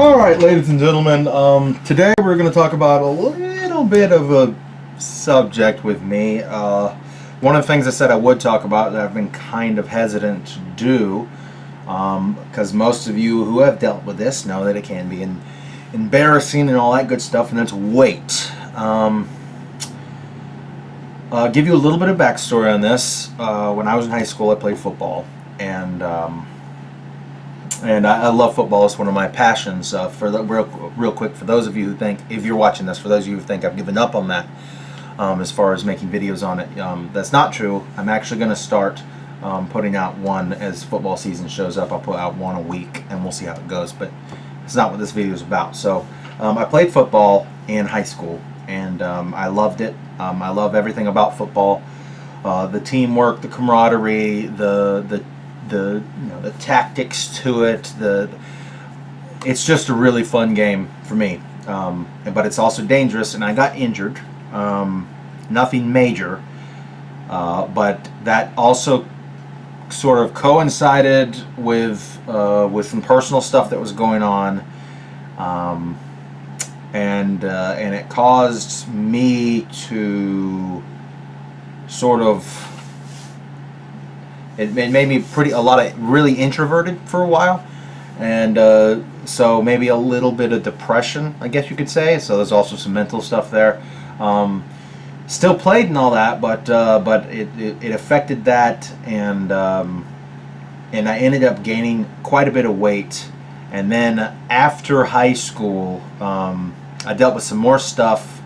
Alright, ladies and gentlemen, today we're going to talk about a little bit of a subject with me. One of the things I said I would talk about that I've been kind of hesitant to do, because most of you who have dealt with this know that it can be embarrassing and all that good stuff, and that's weight. Give you a little bit of backstory on this. When I was in high school, I played football, and I love football. It's one of my passions. For the real quick, for those of you who think, if you're watching this, for those of you who think I've given up on that, as far as making videos on it, that's not true. I'm actually going to start putting out one as football season shows up. I'll put out one a week, and we'll see how it goes. But it's not what this video is about. So I played football in high school, and I loved it. I love everything about football. The teamwork, the camaraderie, the tactics to it. It's just a really fun game for me. But it's also dangerous, and I got injured. Nothing major, but that also sort of coincided with some personal stuff that was going on, and it caused me to sort of. It made me really introverted for a while, and so maybe a little bit of depression, I guess you could say. So there's also some mental stuff there. Still played and all that, but it affected that, and I ended up gaining quite a bit of weight. And then after high school, I dealt with some more stuff,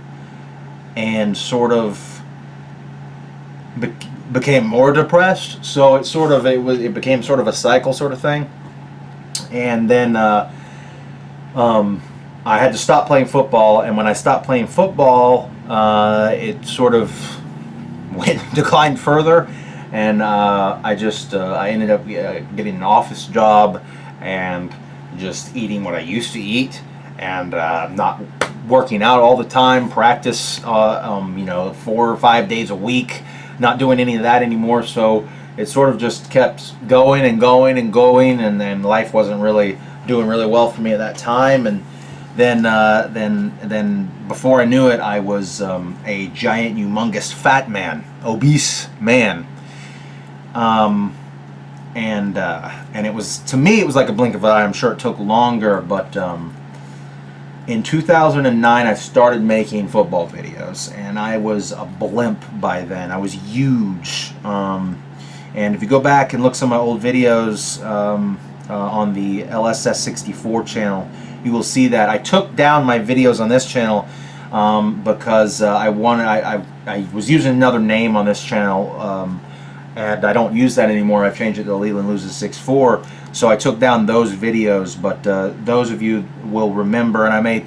and sort of became more depressed. So it became sort of a cycle sort of thing. And then I had to stop playing football, and when I stopped playing football, it sort of declined further, and I ended up getting an office job and just eating what I used to eat, and not working out all the time, practice 4 or 5 days a week, not doing any of that anymore. So it sort of just kept going and going and going, and then life wasn't really doing really well for me at that time. And then before I knew it, I was a giant, humongous, fat man, obese man. And it was, to me, it was like a blink of an eye. I'm sure it took longer, but in 2009, I started making football videos, and I was a blimp by then. I was huge. And if you go back and look at some of my old videos on the LSS64 channel, you will see that I took down my videos on this channel because I was using another name on this channel, and I don't use that anymore. I've changed it to Leland Loses 64. So I took down those videos, but those of you will remember, and I may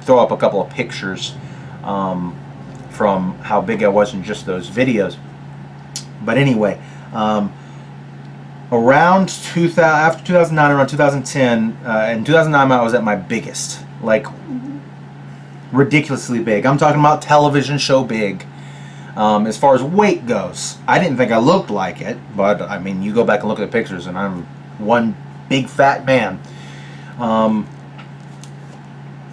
throw up a couple of pictures from how big I was in just those videos. But anyway, after 2009, around 2010, in 2009 I was at my biggest, like ridiculously big. I'm talking about television show big. As far as weight goes, I didn't think I looked like it, but I mean, you go back and look at the pictures, and I'm one big fat man.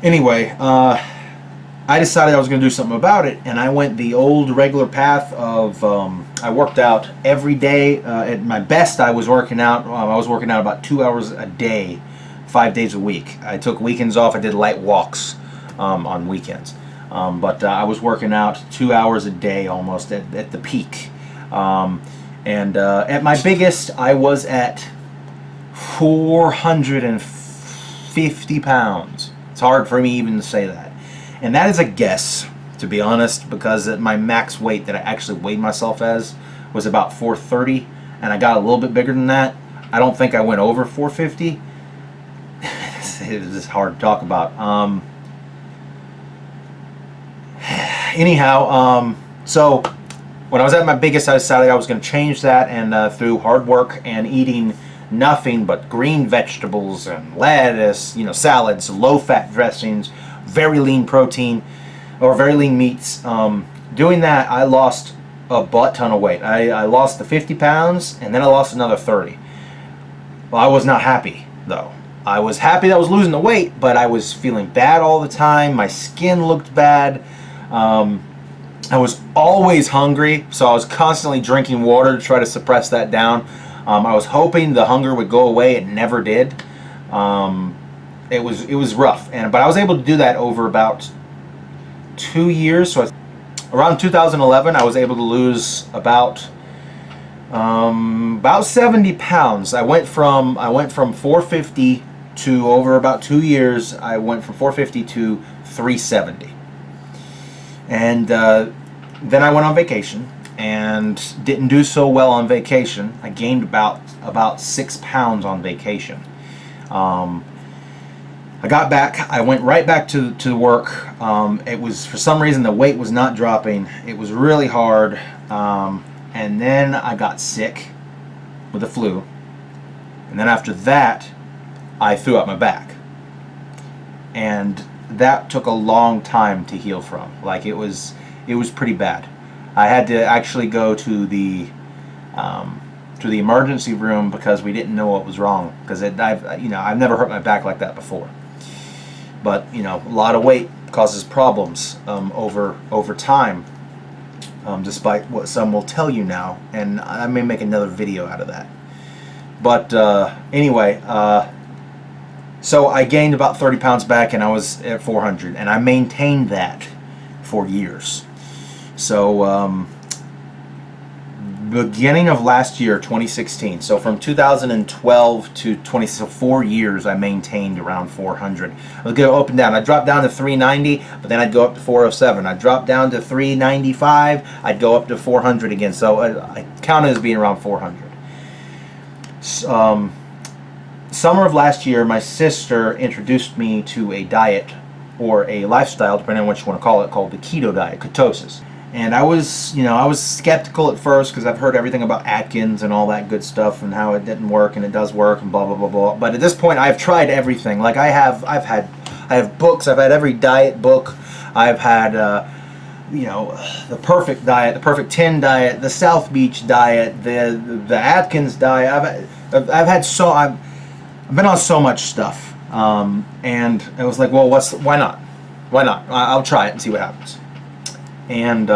Anyway, I decided I was going to do something about it, and I went the old regular path of I worked out every day. At my best, I was working out. I was working out about 2 hours a day, 5 days a week. I took weekends off. I did light walks on weekends. But I was working out 2 hours a day almost at the peak. And at my biggest, I was at 450 pounds. It's hard for me even to say that. And that is a guess, to be honest, because my max weight that I actually weighed myself as was about 430, and I got a little bit bigger than that. I don't think I went over 450. It's hard to talk about. Anyhow, so when I was at my biggest, I decided I was going to change that, and through hard work and eating nothing but green vegetables and lettuce, salads, low-fat dressings, very lean protein, or very lean meats, doing that, I lost a butt ton of weight. I lost the 50 pounds, and then I lost another 30. Well, I was not happy, though. I was happy that I was losing the weight, but I was feeling bad all the time. My skin looked bad. I was always hungry, so I was constantly drinking water to try to suppress that down. I was hoping the hunger would go away. It never did. It was rough, but I was able to do that over about 2 years. So around 2011, I was able to lose about 70 pounds. I went from 450 to, over about 2 years, I went from 450 to 370. And then I went on vacation and didn't do so well on vacation. I gained about 6 pounds on vacation. I got back. I went right back to work. It was, for some reason, the weight was not dropping. It was really hard. And then I got sick with the flu. And then after that, I threw out my back. And that took a long time to heal from. Like, it was pretty bad. I had to actually go to the emergency room because we didn't know what was wrong. Because I've never hurt my back like that before. But a lot of weight causes problems over time. Despite what some will tell you now, and I may make another video out of that. But anyway, so I gained about 30 pounds back, and I was at 400, and I maintained that for years. So beginning of last year, 2016, so from 2012 to 20, so 4 years, I maintained around 400. I would go up and down. I'd drop down to 390, but then I'd go up to 407. I'd drop down to 395, I'd go up to 400 again. So I counted as being around 400. Summer of last year, my sister introduced me to a diet, or a lifestyle, depending on what you want to call it, called the keto diet, ketosis. And I was skeptical at first because I've heard everything about Atkins and all that good stuff and how it didn't work and it does work and blah blah blah blah. But at this point, I've tried everything. Like I have books. I've had every diet book. I've had the perfect diet, the perfect 10 diet, the South Beach diet, the Atkins diet. I've been on so much stuff, and I was like, well, why not? I'll try it and see what happens. And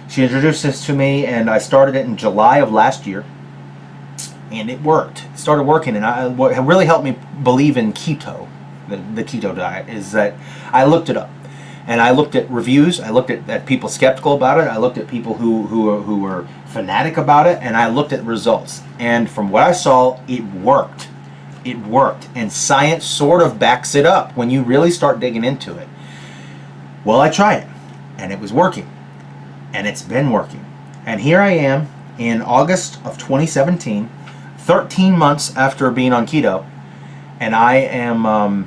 she introduced this to me, and I started it in July of last year, and it worked. It started working, and what really helped me believe in keto, the keto diet, is that I looked it up, and I looked at reviews. I looked at people skeptical about it. I looked at people who were fanatic about it, and I looked at results. And from what I saw, it worked. It worked, and science sort of backs it up when you really start digging into it. Well, I tried it. And it was working, and it's been working. And here I am in August of 2017, 13 months after being on keto, and I'm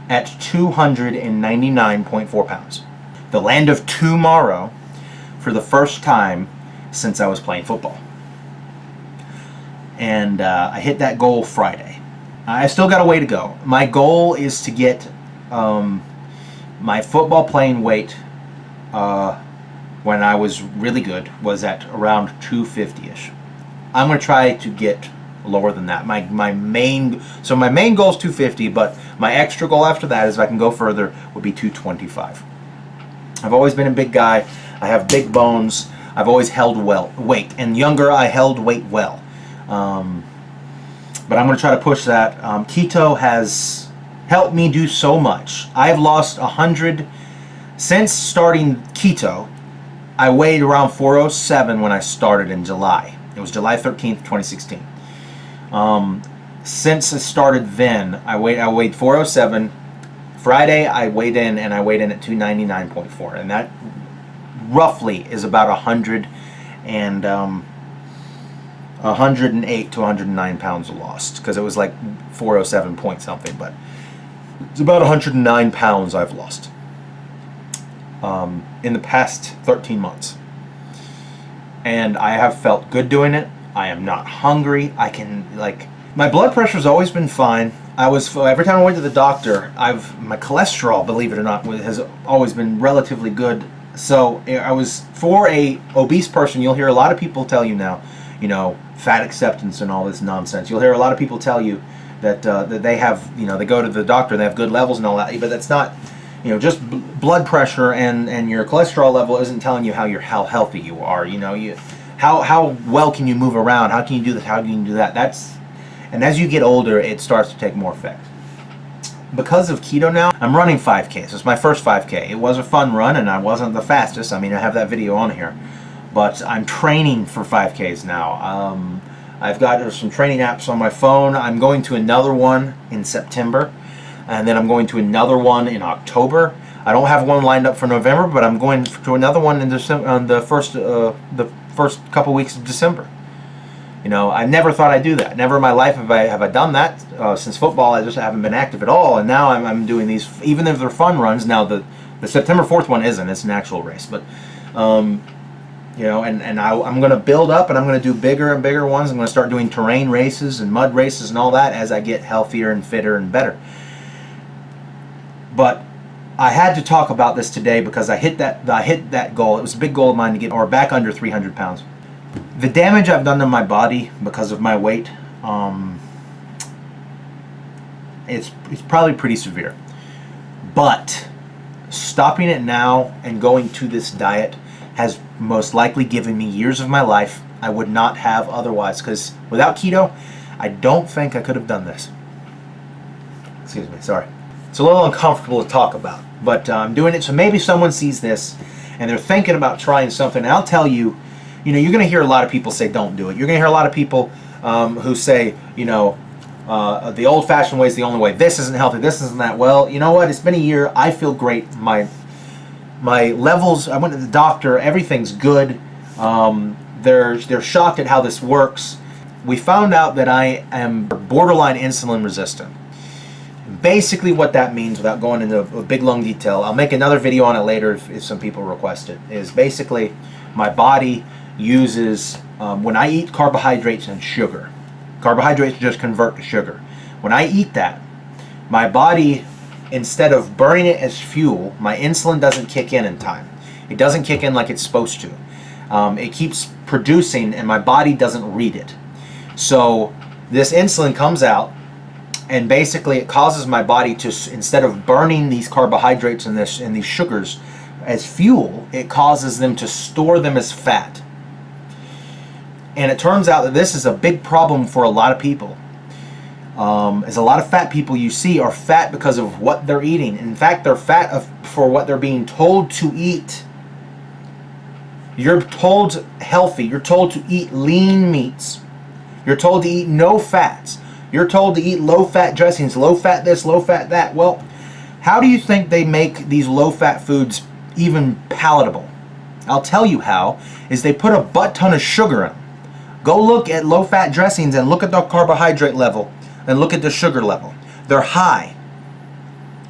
at 299.4 pounds. The land of tomorrow, for the first time since I was playing football. And I hit that goal Friday. I still got a way to go. My goal is to get my football playing weight when I was really good was at around 250-ish. I'm going to try to get lower than that. My main goal is 250, but my extra goal after that, is if I can go further, would be 225. I've always been a big guy. I have big bones. I've always held weight. And younger, I held weight well. But I'm going to try to push that. Keto has helped me do so much. I've lost 100 since starting keto. I weighed around 407 when I started in July. It was July 13th, 2016. Since I started then, I weighed 407. Friday, I weighed in at 299.4, and that roughly is about 108 to 109 pounds lost, because it was like 407 point something, but it's about 109 pounds I've lost in the past 13 months. And I have felt good doing it. I am not hungry. My blood pressure's always been fine. Every time I went to the doctor, my cholesterol, believe it or not, has always been relatively good. So for a obese person, you'll hear a lot of people tell you now, fat acceptance and all this nonsense. You'll hear a lot of people tell you that that they have, they go to the doctor, they have good levels and all that, but that's not, just blood pressure and your cholesterol level isn't telling you how healthy you are. How well can you move around? How can you do this? How can you do that? And as you get older, it starts to take more effect. Because of keto now, I'm running 5Ks. It's my first 5K. It was a fun run, and I wasn't the fastest. I mean, I have that video on here. But I'm training for 5Ks now. I've got some training apps on my phone. I'm going to another one in September, and then I'm going to another one in October. I don't have one lined up for November, but I'm going to another one in December, on the first couple weeks of December. I never thought I'd do that. Never in my life have I done that. Since football, I just haven't been active at all. And now I'm doing these, even if they're fun runs. Now the September 4th one isn't. It's an actual race. But, I'm going to build up, and I'm going to do bigger and bigger ones. I'm going to start doing terrain races and mud races and all that as I get healthier and fitter and better. But I had to talk about this today because I hit that goal. It was a big goal of mine to get back under 300 pounds. The damage I've done to my body because of my weight, it's probably pretty severe. But stopping it now and going to this diet has most likely given me years of my life I would not have otherwise, because without keto, I don't think I could have done this. Excuse me, sorry. It's a little uncomfortable to talk about, but I'm doing it so maybe someone sees this and they're thinking about trying something. And I'll tell you, you're going to hear a lot of people say don't do it. You're going to hear a lot of people who say, the old-fashioned way is the only way. This isn't healthy. This isn't that. Well, you know what? It's been a year. I feel great. My levels, I went to the doctor. Everything's good. They're shocked at how this works. We found out that I am borderline insulin resistant. Basically what that means, without going into a big long detail, I'll make another video on it later if some people request it, is basically my body uses, when I eat carbohydrates and sugar, carbohydrates just convert to sugar. When I eat that, my body, instead of burning it as fuel, my insulin doesn't kick in time. It doesn't kick in like it's supposed to. It keeps producing and my body doesn't read it. So this insulin comes out, and basically it causes my body to, instead of burning these carbohydrates and these sugars as fuel, it causes them to store them as fat. And it turns out that this is a big problem for a lot of people. As a lot of fat people you see are fat because of what they're eating. In fact, they're fat for what they're being told to eat. You're told healthy. You're told to eat lean meats. You're told to eat no fats. You're told to eat low-fat dressings, low-fat this, low-fat that. Well, how do you think they make these low-fat foods even palatable? I'll tell you how, is they put a butt ton of sugar in them. Go look at low-fat dressings and look at the carbohydrate level and look at the sugar level. They're high.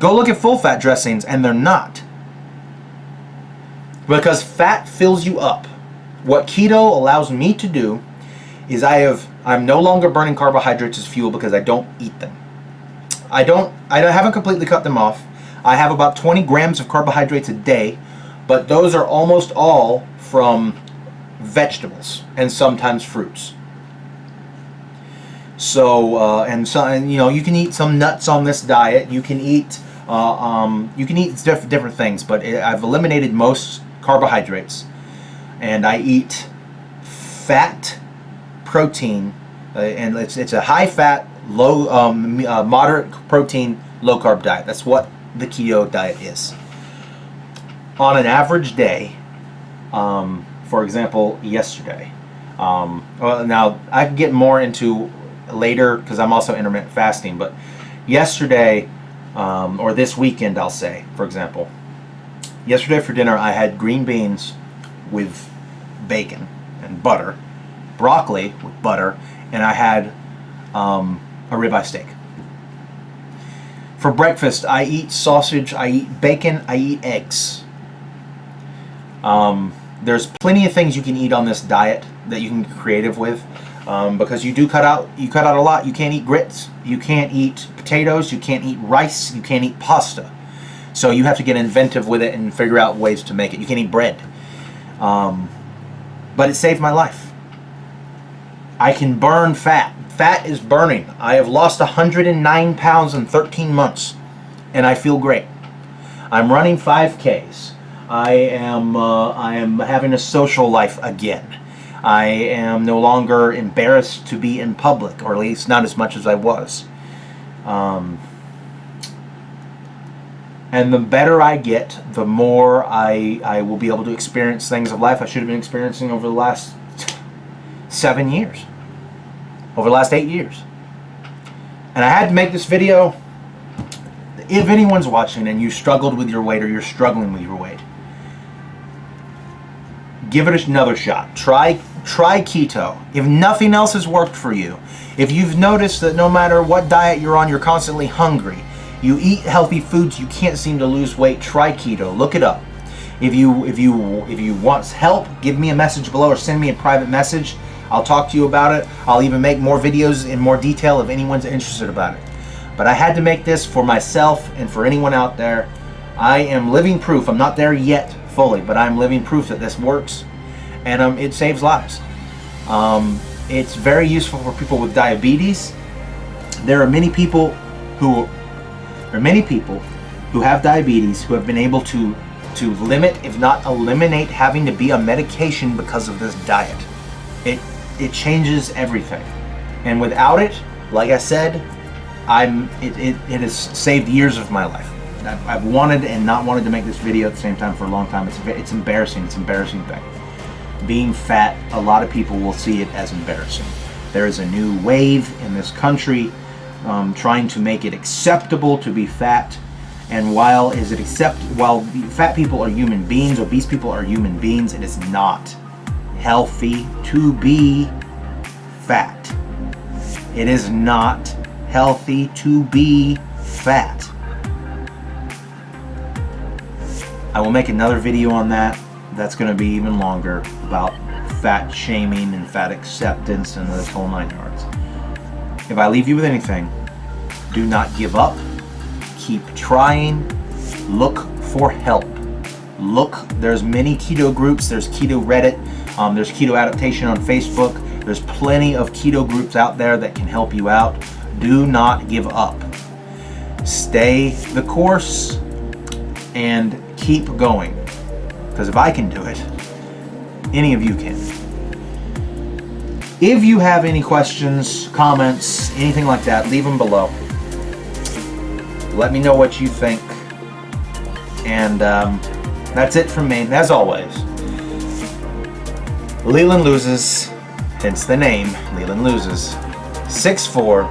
Go look at full-fat dressings and they're not. Because fat fills you up. What keto allows me to do is I'm no longer burning carbohydrates as fuel because I don't eat them. I haven't completely cut them off. I have about 20 grams of carbohydrates a day, but those are almost all from vegetables and sometimes fruits. So you can eat some nuts on this diet. You can eat different things, but I've eliminated most carbohydrates, and I eat fat, protein, and it's a high fat, low moderate protein, low carb diet. That's what the keto diet is. On an average day, for example, yesterday. Now I can get more into later because I'm also intermittent fasting, but yesterday, or this weekend, I'll say, for example, yesterday for dinner I had green beans with bacon and butter, broccoli with butter, and I had a ribeye steak. For breakfast, I eat sausage, I eat bacon, I eat eggs. There's plenty of things you can eat on this diet that you can get creative with, because you cut out a lot. You can't eat grits, you can't eat potatoes, you can't eat rice, you can't eat pasta. So you have to get inventive with it and figure out ways to make it. You can't eat bread. But it saved my life. I can burn fat. Fat is burning. I have lost 109 pounds in 13 months, and I feel great. I'm running 5Ks. I am having a social life again. I am no longer embarrassed to be in public, or at least not as much as I was. And the better I get, the more I will be able to experience things of life I should have been experiencing over the last 7 years. Over the last 8 years. And I had to make this video. If anyone's watching and you struggled with your weight, or you're struggling with your weight, give it another shot. Try keto. If nothing else has worked for you, if you've noticed that no matter what diet you're on, you're constantly hungry, you eat healthy foods, you can't seem to lose weight, try keto. Look it up. If you want help, give me a message below or send me a private message. I'll talk to you about it. I'll even make more videos in more detail if anyone's interested about it. But I had to make this for myself and for anyone out there. I am living proof. I'm not there yet fully, but I'm living proof that this works, and it saves lives. It's very useful for people with diabetes. There are many people who have diabetes who have been able to limit, if not eliminate, having to be on medication because of this diet. It changes everything, and without it, like I said, it has saved years of my life. I've wanted and not wanted to make this video at the same time for a long time. It's embarrassing. It's an embarrassing thing. Being fat, a lot of people will see it as embarrassing. There is a new wave in this country trying to make it acceptable to be fat. And while fat people are human beings, obese people are human beings, it is not healthy to be fat. It is not healthy to be fat. I will make another video on that. That's going to be even longer, about fat shaming and fat acceptance and this whole 9 yards. If I leave you with anything, do not give up. Keep trying. Look for help. There's many keto groups. There's Keto Reddit. There's Keto Adaptation on Facebook. There's plenty of keto groups out there that can help you out. Do not give up. Stay the course and keep going. Because if I can do it, any of you can. If you have any questions, comments, anything like that, leave them below. Let me know what you think. And that's it from me. As always, Leland loses, hence the name, Leland loses. 6'4",